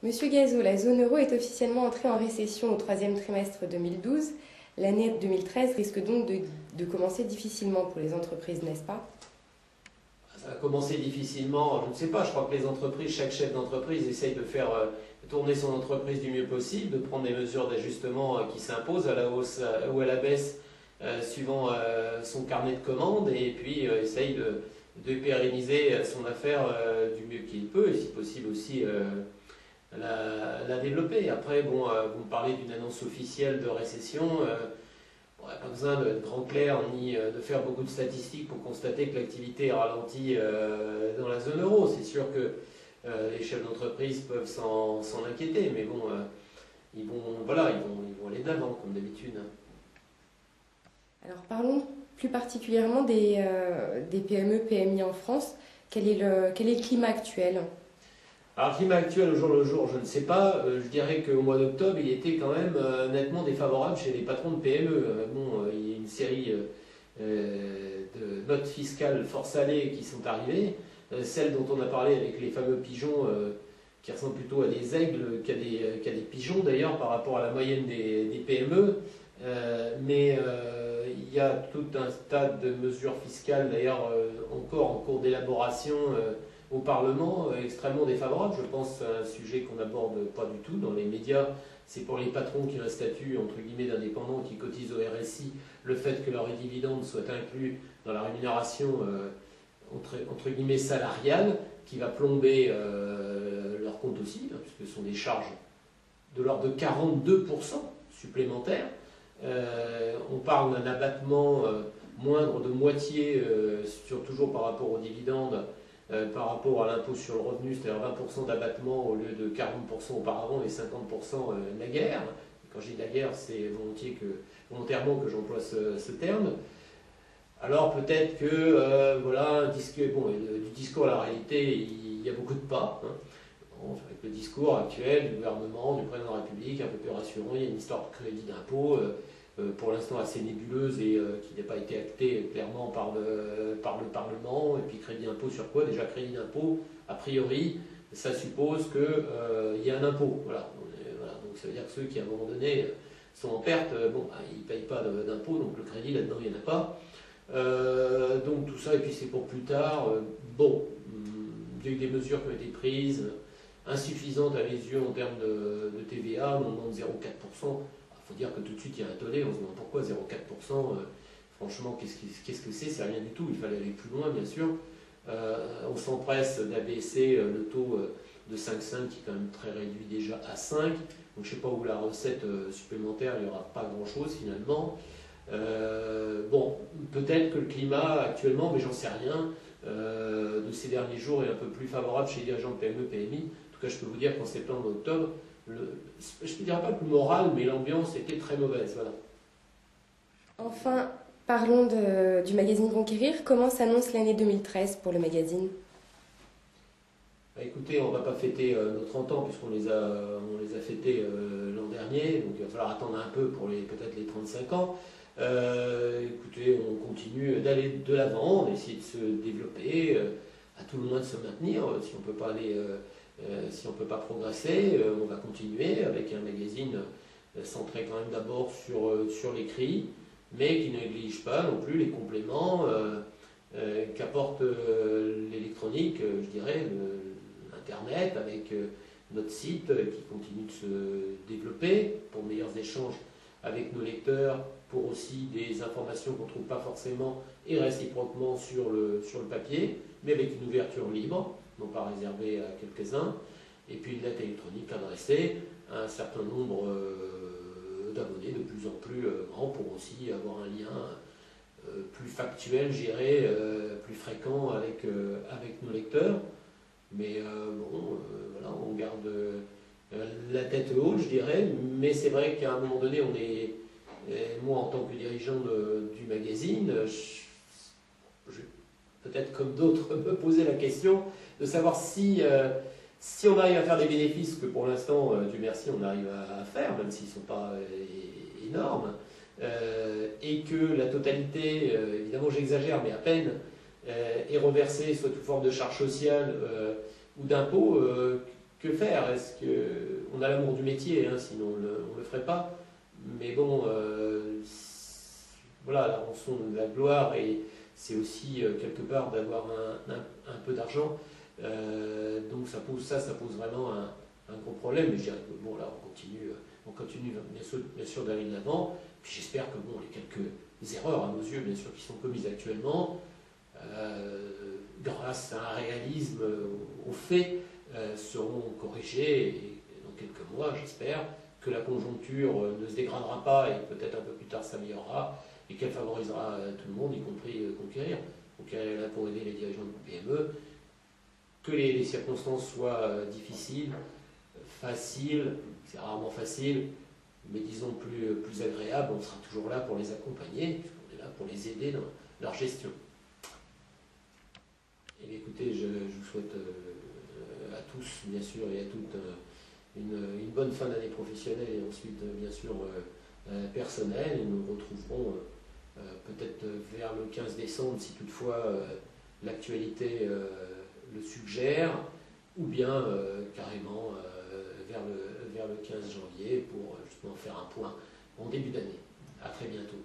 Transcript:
Monsieur Gazo, la zone euro est officiellement entrée en récession au troisième trimestre 2012. L'année 2013 risque donc de commencer difficilement pour les entreprises, n'est-ce pas? Ça a commencé difficilement, je ne sais pas, je crois que les entreprises, chaque chef d'entreprise essaye de faire tourner son entreprise du mieux possible, de prendre des mesures d'ajustement qui s'imposent à la hausse ou à la baisse suivant son carnet de commandes et puis essaye de pérenniser son affaire du mieux qu'il peut et si possible aussi la développer. Après, bon, vous me parlez d'une annonce officielle de récession. On n'a pas besoin d'être grand clair ni de faire beaucoup de statistiques pour constater que l'activité est ralentie dans la zone euro. C'est sûr que les chefs d'entreprise peuvent s'en inquiéter, mais bon, ils vont aller de l'avant comme d'habitude. Alors parlons plus particulièrement des PME, PMI en France. Quel est le climat actuel? Alors, le climat actuel au jour le jour, je ne sais pas. Je dirais qu'au mois d'octobre, il était quand même nettement défavorable chez les patrons de PME. Bon, il y a une série de notes fiscales fort salées qui sont arrivées. Celles dont on a parlé avec les fameux pigeons qui ressemblent plutôt à des aigles qu'à des pigeons d'ailleurs par rapport à la moyenne des PME. Mais il y a tout un tas de mesures fiscales d'ailleurs encore en cours d'élaboration au Parlement extrêmement défavorable. Je pense à un sujet qu'on n'aborde pas du tout dans les médias. C'est pour les patrons qui ont un statut entre guillemets d'indépendants qui cotisent au RSI, le fait que leurs dividendes soient inclus dans la rémunération entre guillemets salariale, qui va plomber leur compte aussi, hein, puisque ce sont des charges de l'ordre de 42% supplémentaires. On parle d'un abattement moindre de moitié, toujours par rapport aux dividendes, par rapport à l'impôt sur le revenu, c'est-à-dire 20% d'abattement au lieu de 40% auparavant et 50% naguère. Quand je dis naguère, c'est volontairement que j'emploie ce terme. Alors peut-être que du discours à la réalité, il y a beaucoup de pas. Hein. Bon, avec le discours actuel du gouvernement, du président de la République, un peu plus rassurant, il y a une histoire de crédit d'impôt. Pour l'instant assez nébuleuse et qui n'a pas été actée clairement par le Parlement. Et puis crédit d'impôt sur quoi? Déjà crédit d'impôt, a priori, ça suppose qu'il y a un impôt. Voilà. Donc ça veut dire que ceux qui à un moment donné sont en perte, ils ne payent pas d'impôt, donc le crédit là-dedans il n'y en a pas. Donc tout ça, et puis c'est pour plus tard. Il y a eu des mesures qui ont été prises, insuffisantes à mes yeux en termes de TVA, on demande 0,4%. Il faut dire que tout de suite il y a un tollé, on se demande pourquoi 0,4%, franchement qu'est-ce que c'est rien du tout, il fallait aller plus loin bien sûr. On s'empresse d'abaisser le taux de 5,5 qui est quand même très réduit déjà à 5, donc je ne sais pas où la recette supplémentaire, il n'y aura pas grand chose finalement. Peut-être que le climat actuellement, mais j'en sais rien, de ces derniers jours est un peu plus favorable chez les dirigeants de PME, PMI. En tout cas je peux vous dire qu'en septembre, octobre, je ne dirais pas que le moral, mais l'ambiance était très mauvaise. Voilà. Enfin, parlons du magazine Conquérir. Comment s'annonce l'année 2013 pour le magazine? Écoutez, on ne va pas fêter nos 30 ans puisqu'on les a fêtés l'an dernier, donc il va falloir attendre un peu pour peut-être les 35 ans. Écoutez, on continue d'aller de l'avant, on essaie de se développer, à tout le moins de se maintenir, si on ne peut pas aller... si on ne peut pas progresser, on va continuer avec un magazine centré quand même d'abord sur l'écrit, mais qui ne néglige pas non plus les compléments qu'apporte l'électronique, je dirais, Internet, avec notre site qui continue de se développer pour de meilleurs échanges avec nos lecteurs, pour aussi des informations qu'on ne trouve pas forcément et réciproquement sur le papier, mais avec une ouverture libre, non pas réservée à quelques-uns, et puis une lettre électronique adressée à un certain nombre d'abonnés de plus en plus grands pour aussi avoir un lien plus factuel, je dirais, plus fréquent avec nos lecteurs. Mais voilà, on garde la tête haute, je dirais, mais c'est vrai qu'à un moment donné, moi en tant que dirigeant du magazine, je peut-être comme d'autres me poser la question de savoir si on arrive à faire des bénéfices que pour l'instant, Dieu merci, on arrive à faire, même s'ils ne sont pas énormes, et que la totalité, évidemment j'exagère, mais à peine, est reversée soit sous forme de charges sociales ou d'impôts, que faire? Est-ce qu'on a l'amour du métier, hein, sinon on ne le ferait pas. Mais bon, voilà, la rançon de la gloire, et c'est aussi quelque part d'avoir un peu d'argent. Donc ça pose vraiment un gros problème. Mais je dirais que bon, là, on continue bien sûr d'aller de l'avant. Puis j'espère que bon, les quelques erreurs, à nos yeux, bien sûr, qui sont commises actuellement, grâce à un réalisme aux faits, seront corrigées. Et dans quelques mois, j'espère que la conjoncture ne se dégradera pas et peut-être un peu plus tard s'améliorera et qu'elle favorisera tout le monde, y compris Conquérir. Conquérir est là pour aider les dirigeants de PME. Que les circonstances soient difficiles, faciles, c'est rarement facile, mais disons plus agréables, on sera toujours là pour les accompagner, puisqu'on est là pour les aider dans leur gestion. Et écoutez, je vous souhaite à tous, bien sûr, et à toutes une bonne fin d'année professionnelle et ensuite, bien sûr, personnelle. Et nous nous retrouverons peut-être vers le 15 décembre, si toutefois l'actualité le suggère, ou bien carrément vers le 15 janvier pour justement faire un point en début d'année. À très bientôt.